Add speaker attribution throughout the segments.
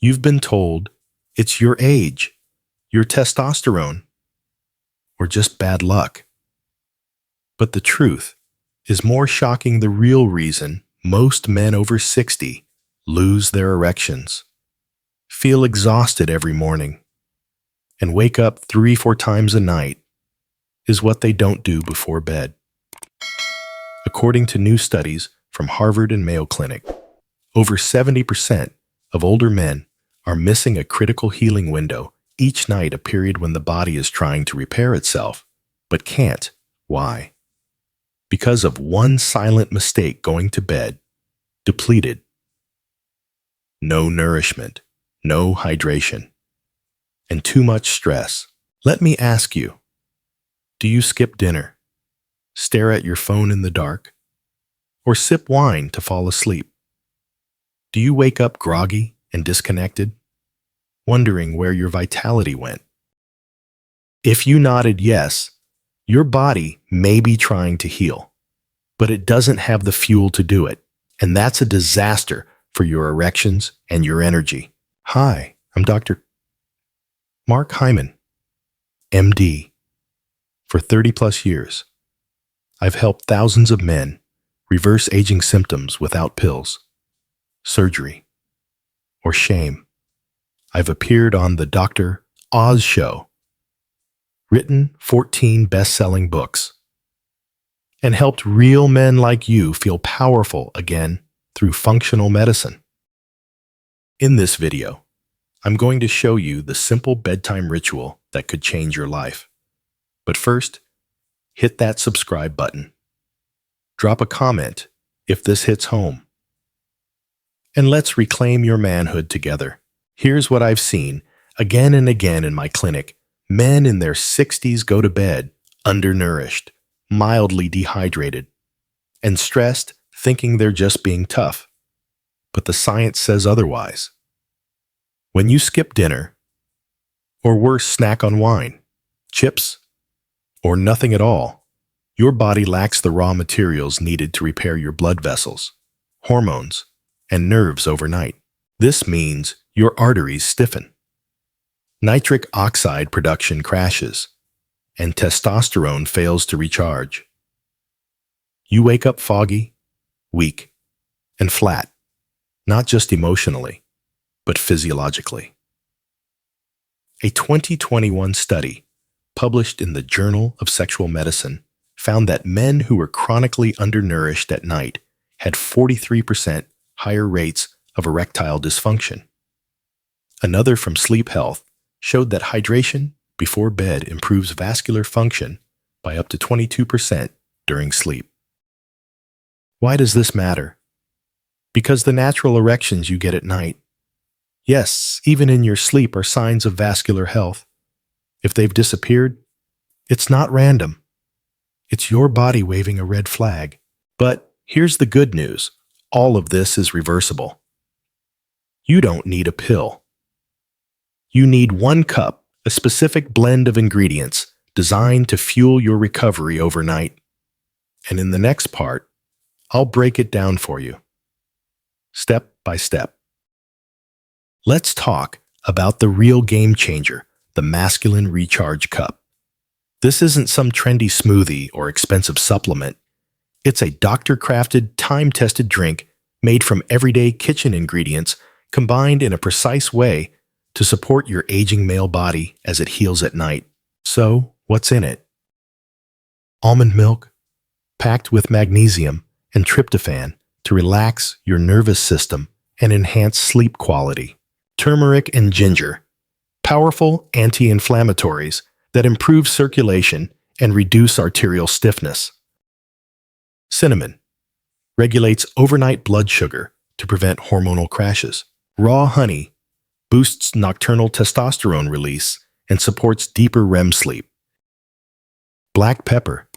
Speaker 1: You've been told it's your age, your testosterone, or just bad luck. But the truth is more shocking. The real reason most men over 60 lose their erections, feel exhausted every morning, and wake up 3-4 times a night is what they don't do before bed. According to new studies from Harvard and Mayo Clinic, over 70% of older men are missing a critical healing window each night, a period when the body is trying to repair itself, but can't. Why? Because of one silent mistake: going to bed depleted. No nourishment, no hydration, and too much stress. Let me ask you, do you skip dinner, stare at your phone in the dark, or sip wine to fall asleep? Do you wake up groggy and disconnected, wondering where your vitality went? If you nodded yes, your body may be trying to heal, but it doesn't have the fuel to do it, and that's a disaster for your erections and your energy. Hi, I'm Dr. Mark Hyman, MD. For 30-plus years, I've helped thousands of men reverse aging symptoms without pills, surgery, or shame. I've appeared on the Dr. Oz Show, written 14 best-selling books, and helped real men like you feel powerful again through functional medicine. In this video, I'm going to show you the simple bedtime ritual that could change your life. But first, hit that subscribe button. Drop a comment if this hits home. And let's reclaim your manhood together. Here's what I've seen again and again in my clinic. Men in their 60s go to bed undernourished, mildly dehydrated, and stressed, thinking they're just being tough. But the science says otherwise. When you skip dinner, or worse, snack on wine, chips, or nothing at all, your body lacks the raw materials needed to repair your blood vessels, hormones, and nerves overnight. This means your arteries stiffen. Nitric oxide production crashes, and testosterone fails to recharge. You wake up foggy, weak, and flat, not just emotionally, but physiologically. A 2021 study published in the Journal of Sexual Medicine found that men who were chronically undernourished at night had 43% higher rates of erectile dysfunction. Another from Sleep Health showed that hydration before bed improves vascular function by up to 22% during sleep. Why does this matter? Because the natural erections you get at night, yes, even in your sleep, are signs of vascular health. If they've disappeared, it's not random. It's your body waving a red flag. But here's the good news. All of this is reversible. You don't need a pill. You need 1 cup, a specific blend of ingredients designed to fuel your recovery overnight. And in the next part, I'll break it down for you, step by step. Let's talk about the real game changer, the Masculine Recharge Cup. This isn't some trendy smoothie or expensive supplement. It's a doctor-crafted, time-tested drink made from everyday kitchen ingredients combined in a precise way to support your aging male body as it heals at night. So, what's in it? Almond milk, packed with magnesium and tryptophan to relax your nervous system and enhance sleep quality. Turmeric and ginger, powerful anti-inflammatories that improve circulation and reduce arterial stiffness. Cinnamon regulates overnight blood sugar to prevent hormonal crashes. Raw honey boosts nocturnal testosterone release and supports deeper REM sleep. Black pepper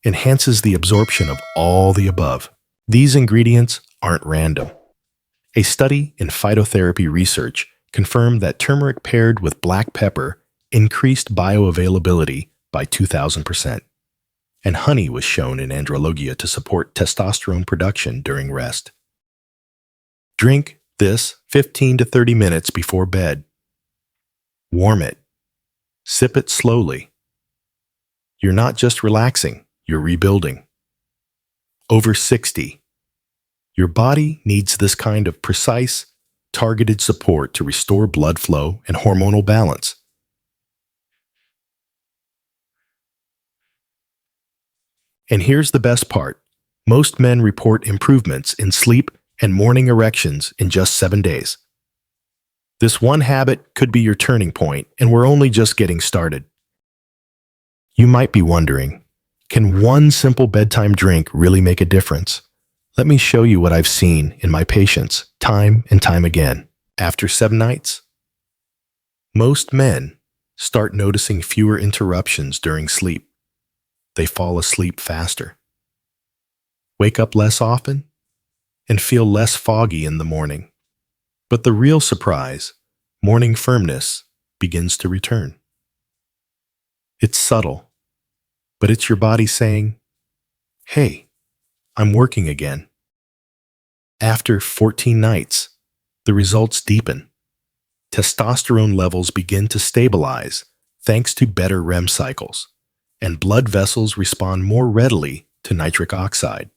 Speaker 1: enhances the absorption of all the above. These ingredients aren't random. A study in phytotherapy research confirmed that turmeric paired with black pepper increased bioavailability by 2,000%, and honey was shown in andrologia to support testosterone production during rest. Drink this 15 to 30 minutes before bed. Warm it. Sip it slowly. You're not just relaxing, you're rebuilding. Over 60. Your body needs this kind of precise, targeted support to restore blood flow and hormonal balance. And here's the best part. Most men report improvements in sleep and morning erections in just 7 days. This one habit could be your turning point, and we're only just getting started. You might be wondering, can one simple bedtime drink really make a difference? Let me show you what I've seen in my patients time and time again. After 7 nights, most men start noticing fewer interruptions during sleep. They fall asleep faster, wake up less often, and feel less foggy in the morning. But the real surprise, morning firmness, begins to return. It's subtle, but it's your body saying, "Hey, I'm working again." After 14 nights, the results deepen. Testosterone levels begin to stabilize thanks to better REM cycles, and blood vessels respond more readily to nitric oxide.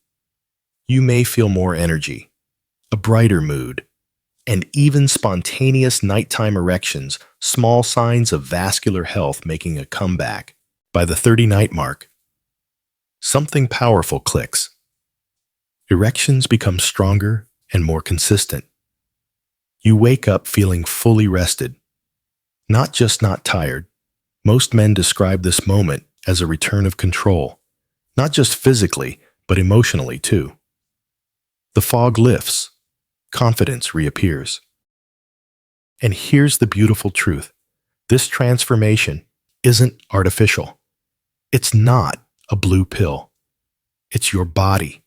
Speaker 1: You may feel more energy, a brighter mood, and even spontaneous nighttime erections, small signs of vascular health making a comeback. By the 30-night mark, something powerful clicks. Erections become stronger and more consistent. You wake up feeling fully rested, not just not tired. Most men describe this moment as a return of control, not just physically, but emotionally too. The fog lifts, confidence reappears. And here's the beautiful truth. This transformation isn't artificial. It's not a blue pill. It's your body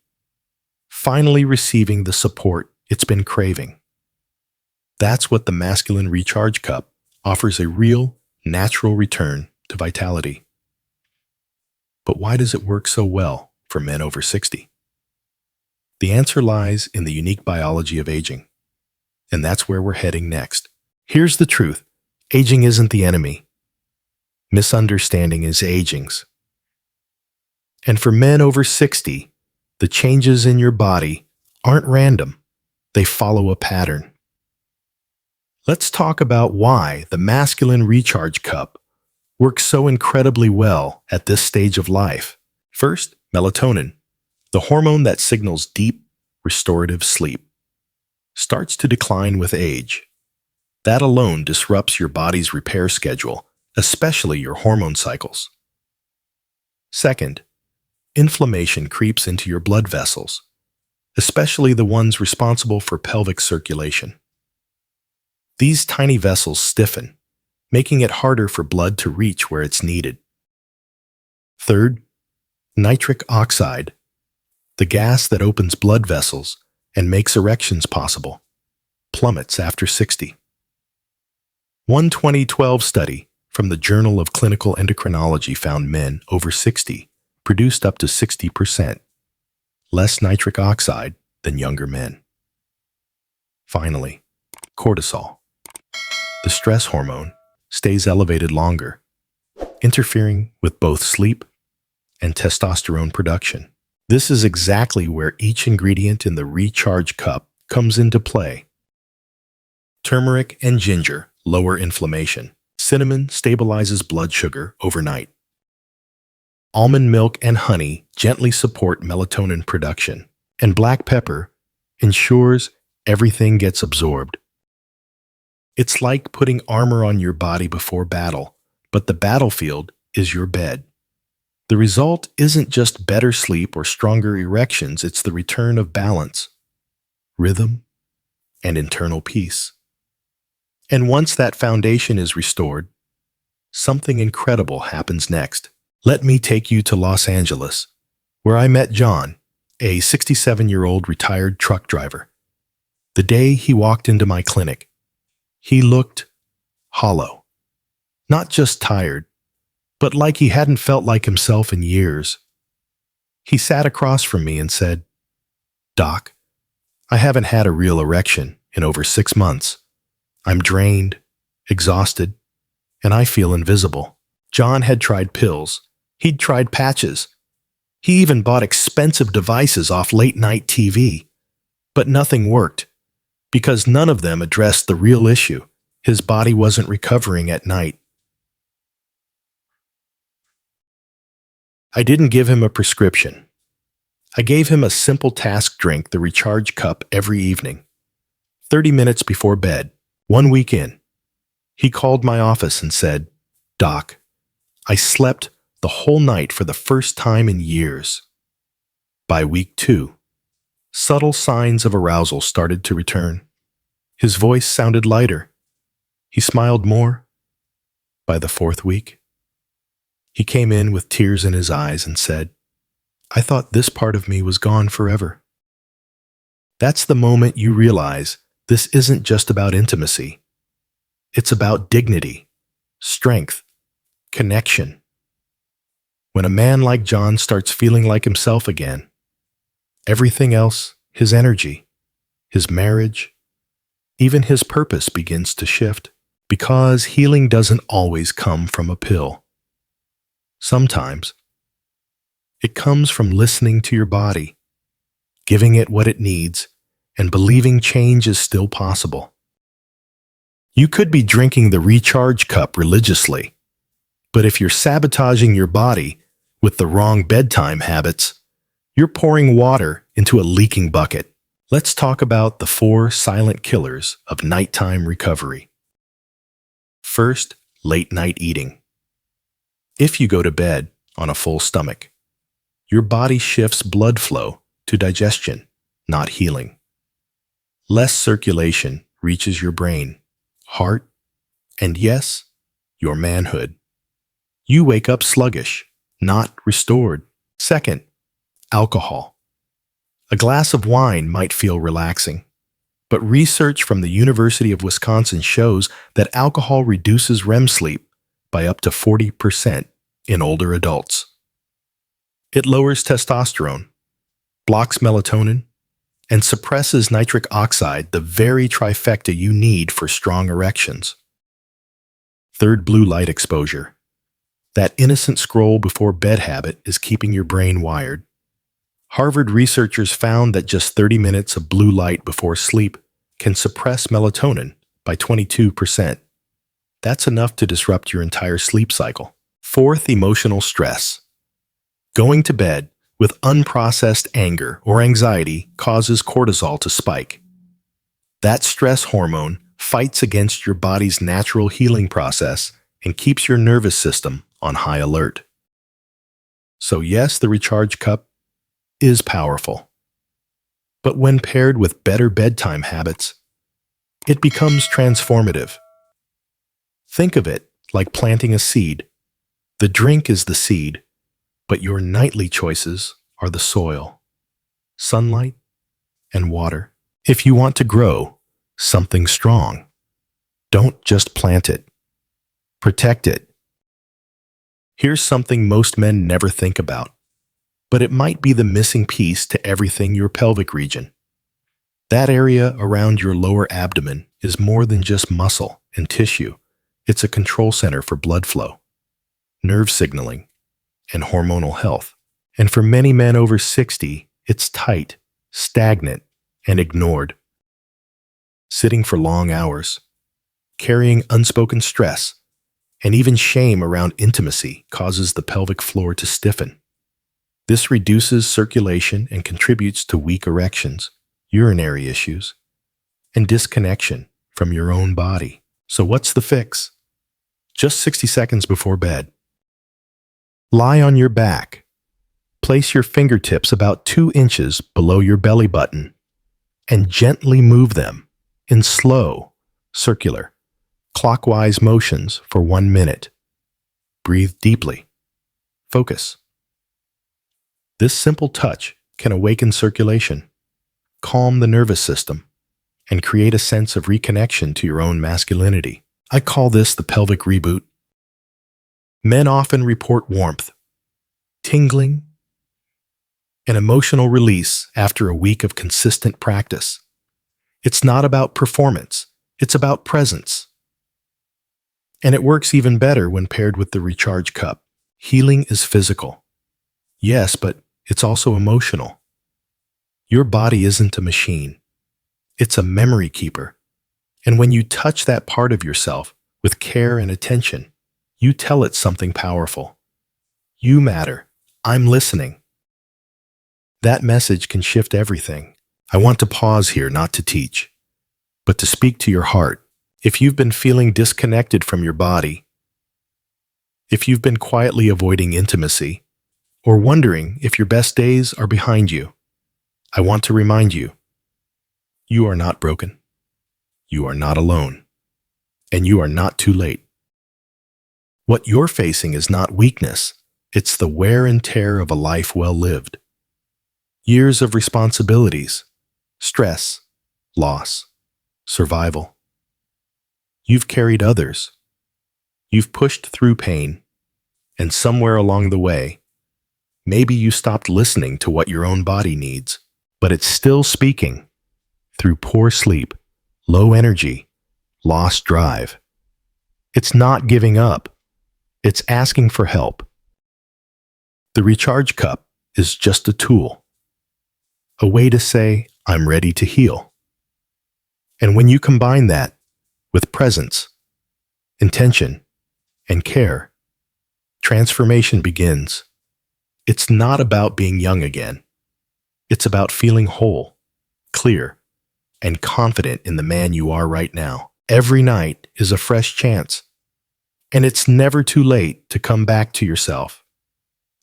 Speaker 1: finally receiving the support it's been craving. That's what the Masculine Recharge Cup offers, a real, natural return to vitality. But why does it work so well for men over 60? The answer lies in the unique biology of aging. And that's where we're heading next. Here's the truth. Aging isn't the enemy. Misunderstanding is aging's. And for men over 60, the changes in your body aren't random. They follow a pattern. Let's talk about why the Masculine Recharge Cup works so incredibly well at this stage of life. First, melatonin, the hormone that signals deep, restorative sleep, starts to decline with age. That alone disrupts your body's repair schedule, especially your hormone cycles. Second, inflammation creeps into your blood vessels, especially the ones responsible for pelvic circulation. These tiny vessels stiffen, making it harder for blood to reach where it's needed. Third, nitric oxide, the gas that opens blood vessels and makes erections possible, plummets after 60. One 2012 study from the Journal of Clinical Endocrinology found men over 60 produced up to 60% less nitric oxide than younger men. Finally, cortisol, the stress hormone, stays elevated longer, interfering with both sleep and testosterone production. This is exactly where each ingredient in the Recharge Cup comes into play. Turmeric and ginger lower inflammation. Cinnamon stabilizes blood sugar overnight. Almond milk and honey gently support melatonin production. And black pepper ensures everything gets absorbed. It's like putting armor on your body before battle, but the battlefield is your bed. The result isn't just better sleep or stronger erections, it's the return of balance, rhythm, and internal peace. And once that foundation is restored, something incredible happens next. Let me take you to Los Angeles, where I met John, a 67-year-old retired truck driver. The day he walked into my clinic, he looked hollow, not just tired, but like he hadn't felt like himself in years. He sat across from me and said, "Doc, I haven't had a real erection in over 6 months. I'm drained, exhausted, and I feel invisible. John had tried pills. He'd tried patches. He even bought expensive devices off late-night TV. But nothing worked, because none of them addressed the real issue. His body wasn't recovering at night. I didn't give him a prescription. I gave him a simple task drink, the recharge cup, every evening, 30 minutes before bed. 1 week in, he called my office and said, "Doc, I slept the whole night for the first time in years." By week 2, subtle signs of arousal started to return. His voice sounded lighter. He smiled more. By the 4th week, he came in with tears in his eyes and said, "I thought this part of me was gone forever." That's the moment you realize this isn't just about intimacy. It's about dignity, strength, connection. When a man like John starts feeling like himself again, everything else, his energy, his marriage, even his purpose begins to shift, because healing doesn't always come from a pill. Sometimes it comes from listening to your body, giving it what it needs, and believing change is still possible. You could be drinking the recharge cup religiously, but if you're sabotaging your body with the wrong bedtime habits, you're pouring water into a leaking bucket. Let's talk about the 4 silent killers of nighttime recovery. First, late-night eating. If you go to bed on a full stomach, your body shifts blood flow to digestion, not healing. Less circulation reaches your brain, heart, and yes, your manhood. You wake up sluggish, not restored. Second, alcohol. A glass of wine might feel relaxing, but research from the University of Wisconsin shows that alcohol reduces REM sleep by up to 40% in older adults. It lowers testosterone, blocks melatonin, and suppresses nitric oxide, the very trifecta you need for strong erections. Third, blue light exposure. That innocent scroll before bed habit is keeping your brain wired. Harvard researchers found that just 30 minutes of blue light before sleep can suppress melatonin by 22%. That's enough to disrupt your entire sleep cycle. Fourth, emotional stress. Going to bed with unprocessed anger or anxiety causes cortisol to spike. That stress hormone fights against your body's natural healing process and keeps your nervous system on high alert. So yes, the recharge cup is powerful. But when paired with better bedtime habits, it becomes transformative. Think of it like planting a seed. The drink is the seed, but your nightly choices are the soil, sunlight, and water. If you want to grow something strong, don't just plant it. Protect it. Here's something most men never think about, but it might be the missing piece to everything: your pelvic region. That area around your lower abdomen is more than just muscle and tissue. It's a control center for blood flow, nerve signaling, and hormonal health. And for many men over 60, it's tight, stagnant, and ignored. Sitting for long hours, carrying unspoken stress, and even shame around intimacy causes the pelvic floor to stiffen. This reduces circulation and contributes to weak erections, urinary issues, and disconnection from your own body. So what's the fix? Just 60 seconds before bed. Lie on your back. Place your fingertips about 2 inches below your belly button and gently move them in slow, circular, clockwise motions for 1 minute. Breathe deeply. Focus. This simple touch can awaken circulation, calm the nervous system, and create a sense of reconnection to your own masculinity. I call this the pelvic reboot. Men often report warmth, tingling, and emotional release after a week of consistent practice. It's not about performance. It's about presence. And it works even better when paired with the recharge cup. Healing is physical. Yes, but it's also emotional. Your body isn't a machine. It's a memory keeper. And when you touch that part of yourself with care and attention, you tell it something powerful. You matter. I'm listening. That message can shift everything. I want to pause here not to teach, but to speak to your heart. If you've been feeling disconnected from your body, if you've been quietly avoiding intimacy, or wondering if your best days are behind you, I want to remind you, you are not broken. You are not alone. And you are not too late. What you're facing is not weakness. It's the wear and tear of a life well lived. Years of responsibilities, stress, loss, survival. You've carried others. You've pushed through pain. And somewhere along the way, maybe you stopped listening to what your own body needs, but it's still speaking through poor sleep, low energy, lost drive. It's not giving up. It's asking for help. The recharge cup is just a tool, a way to say, I'm ready to heal. And when you combine that with presence, intention, and care, transformation begins. It's not about being young again. It's about feeling whole, clear, and confident in the man you are right now. Every night is a fresh chance, and it's never too late to come back to yourself.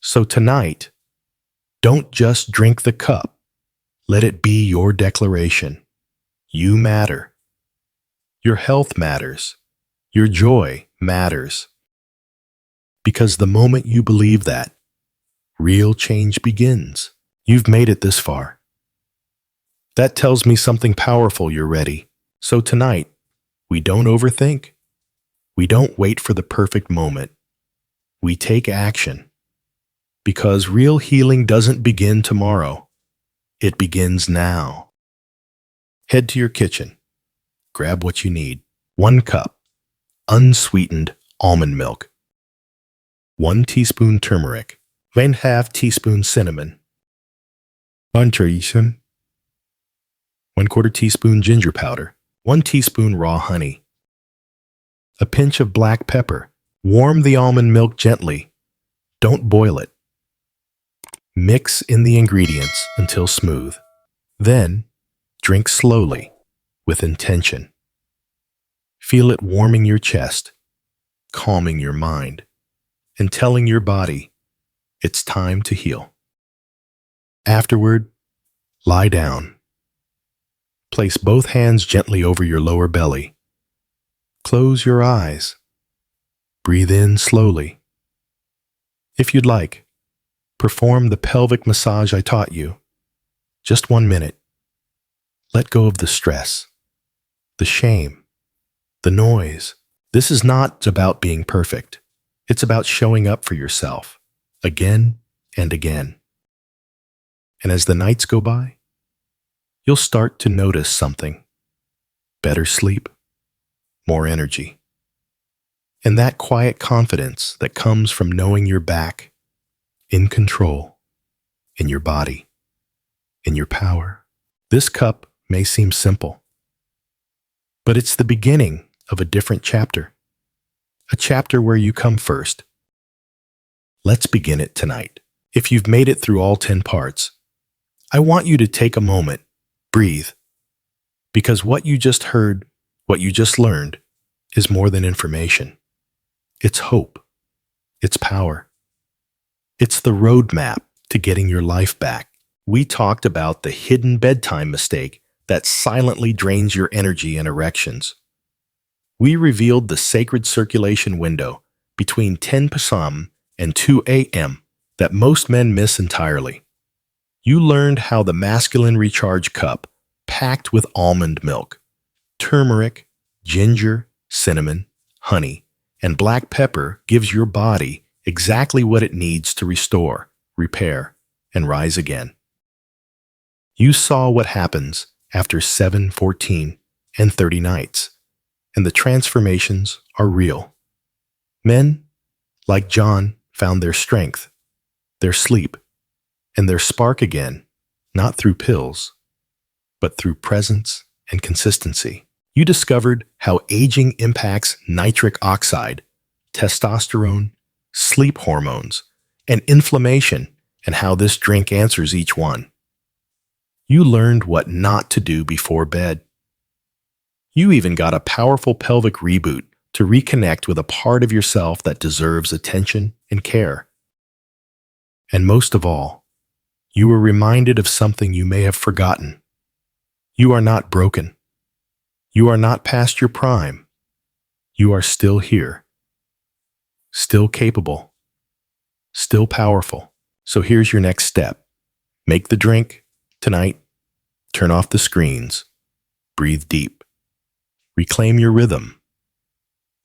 Speaker 1: So tonight, don't just drink the cup. Let it be your declaration. You matter. Your health matters. Your joy matters. Because the moment you believe that, real change begins. You've made it this far. That tells me something powerful. You're ready. So tonight, we don't overthink. We don't wait for the perfect moment. We take action. Because real healing doesn't begin tomorrow. It begins now. Head to your kitchen. Grab what you need. 1 cup, unsweetened almond milk. 1 teaspoon turmeric. 1/2 teaspoon cinnamon. 1/4 teaspoon ginger powder. 1 teaspoon raw honey. A pinch of black pepper. Warm the almond milk gently. Don't boil it. Mix in the ingredients until smooth. Then, drink slowly, with intention. Feel it warming your chest, calming your mind, and telling your body, it's time to heal. Afterward, lie down. Place both hands gently over your lower belly. Close your eyes. Breathe in slowly. If you'd like, perform the pelvic massage I taught you. Just 1 minute. Let go of the stress, the shame, the noise. This is not about being perfect. It's about showing up for yourself, again and again. And as the nights go by, you'll start to notice something. Better sleep, more energy, and that quiet confidence that comes from knowing you're back, in control, in your body, in your power. This cup may seem simple, but it's the beginning of a different chapter, a chapter where you come first. Let's begin it tonight. If you've made it through all 10 parts, I want you to take a moment, breathe, because what you just heard, what you just learned, is more than information. It's hope. It's power. It's the roadmap to getting your life back. We talked about the hidden bedtime mistake that silently drains your energy and erections. We revealed the sacred circulation window between 10 p.m. and 2 a.m. that most men miss entirely. You learned how the masculine recharge cup, packed with almond milk, turmeric, ginger, cinnamon, honey, and black pepper, gives your body exactly what it needs to restore, repair, and rise again. You saw what happens after 7, 14, and 30 nights, and the transformations are real. Men, like John, found their strength, their sleep, and their spark again, not through pills, but through presence and consistency. You discovered how aging impacts nitric oxide, testosterone, sleep hormones, and inflammation, and how this drink answers each one. You learned what not to do before bed. You even got a powerful pelvic reboot to reconnect with a part of yourself that deserves attention and care. And most of all, you were reminded of something you may have forgotten. You are not broken. You are not past your prime. You are still here. Still capable. Still powerful. So here's your next step. Make the drink tonight. Turn off the screens. Breathe deep. Reclaim your rhythm.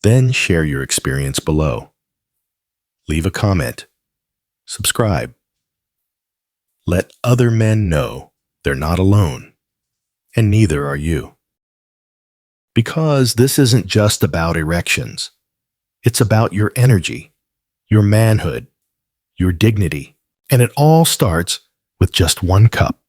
Speaker 1: Then share your experience below. Leave a comment. Subscribe. Let other men know they're not alone, and neither are you. Because this isn't just about erections. It's about your energy, your manhood, your dignity, and it all starts with just one cup.